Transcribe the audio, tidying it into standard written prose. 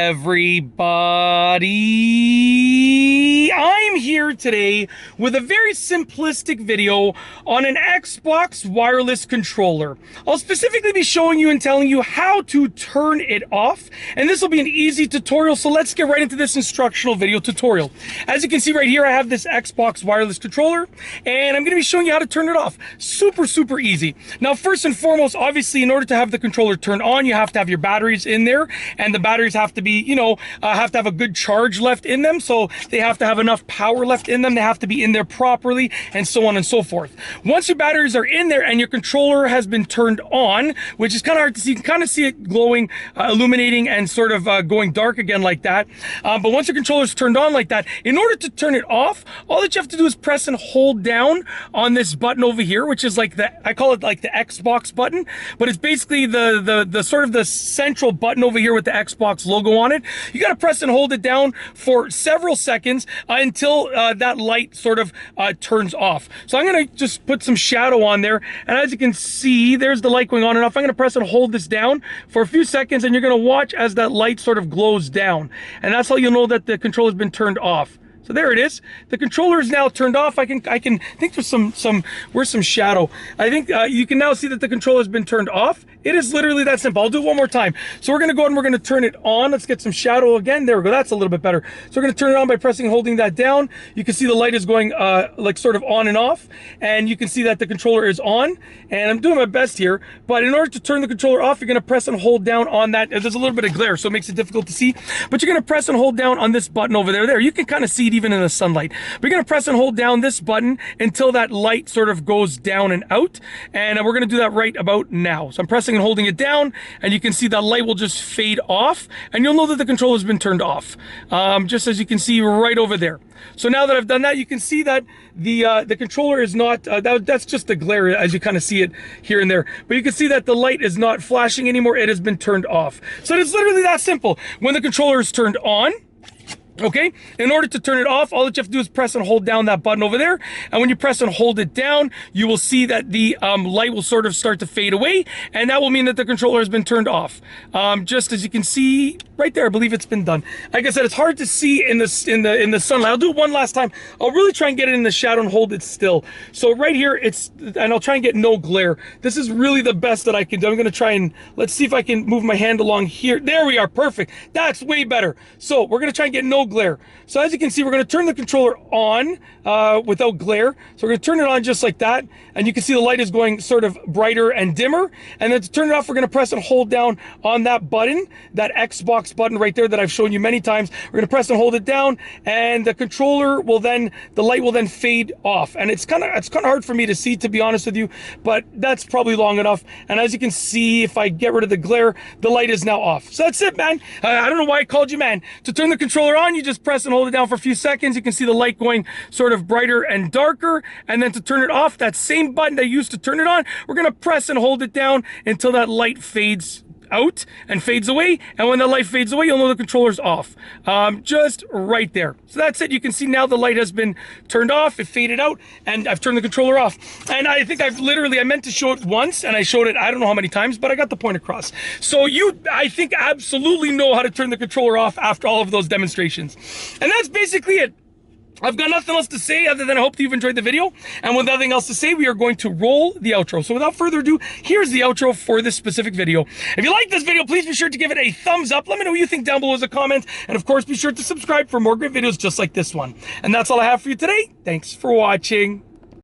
everybody? I'm here today with a very simplistic video on an Xbox wireless controller. I'll specifically be showing you and telling you how to turn it off, and this will be an easy tutorial, so let's get right into this instructional video tutorial. As you can see right here, I have this Xbox wireless controller, and I'm going to be showing you how to turn it off. Super easy. Now, first and foremost, obviously, in order to have the controller turned on, you have to have your batteries in there, and the batteries have to be, have to have a good charge left in them, so they have to have enough power left in them, they have to be in there properly, and so on and so forth. Once your batteries are in there and your controller has been turned on, which is kind of hard to see, you can kind of see it glowing, illuminating, and sort of going dark again like that, but once your controller is turned on like that, in order to turn it off, all that you have to do is press and hold down on this button over here, which is like I call it like the Xbox button, but it's basically the sort of the central button over here with the Xbox logo on it. You got to press and hold it down for several seconds until that light sort of turns off. So I'm going to just put some shadow on there, and as you can see, there's the light going on and off. I'm going to press and hold this down for a few seconds, and you're going to watch as that light sort of glows down, and that's how you'll know that the controller has been turned off. So there it is. The controller is now turned off. I think there's where's some shadow. I think you can now see that the controller has been turned off. It is literally that simple. I'll do it one more time. So we're going to go ahead and we're going to turn it on. Let's get some shadow again. There we go. That's a little bit better. So we're going to turn it on by pressing and holding that down. You can see the light is going like sort of on and off, and you can see that the controller is on, and I'm doing my best here, but in order to turn the controller off, you're going to press and hold down on that. There's a little bit of glare, so it makes it difficult to see, but you're going to press and hold down on this button over there. You can kind of see it even in the sunlight. But you're going to press and hold down this button until that light sort of goes down and out, and we're going to do that right about now. So I'm pressing and holding it down, and you can see that light will just fade off, and you'll know that the controller has been turned off, just as you can see right over there. So now that I've done that, you can see that the controller is not, that's just the glare as you kind of see it here and there. But you can see that the light is not flashing anymore. It has been turned off. So it's literally that simple. When the controller is turned on, okay, in order to turn it off, all that you have to do is press and hold down that button over there. And when you press and hold it down, you will see that the light will sort of start to fade away, and that will mean that the controller has been turned off. Just as you can see right there, I believe it's been done. Like I said, it's hard to see in the sunlight. I'll do it one last time. I'll really try and get it in the shadow and hold it still. So right here, and I'll try and get no glare. This is really the best that I can do. I'm going to try and, let's see if I can move my hand along here. There we are, perfect. That's way better. So we're going to try and get no glare. So as you can see, we're going to turn the controller on without glare. So we're going to turn it on just like that, and you can see the light is going sort of brighter and dimmer. And then to turn it off, we're going to press and hold down on that button, that Xbox button right there that I've shown you many times. We're going to press and hold it down, and the controller will then, the light will then fade off. And it's kind of hard for me to see, to be honest with you, but that's probably long enough. And as you can see, if I get rid of the glare, the light is now off. So that's it, man. I don't know why I called you man. To turn the controller on, you just press and hold it down for a few seconds. You can see the light going sort of brighter and darker. And then to turn it off, that same button that I used to turn it on, we're going to press and hold it down until that light fades out and fades away. And when the light fades away, you'll know the controller's off. Just right there. So that's it. You can see now the light has been turned off. It faded out, and I've turned the controller off. And I think I meant to show it once, and I showed it I don't know how many times, but I got the point across. So I think, absolutely know how to turn the controller off after all of those demonstrations. And that's basically it. I've got nothing else to say other than I hope that you've enjoyed the video. And with nothing else to say, we are going to roll the outro. So without further ado, here's the outro for this specific video. If you like this video, please be sure to give it a thumbs up. Let me know what you think down below as a comment. And of course, be sure to subscribe for more great videos just like this one. And that's all I have for you today. Thanks for watching.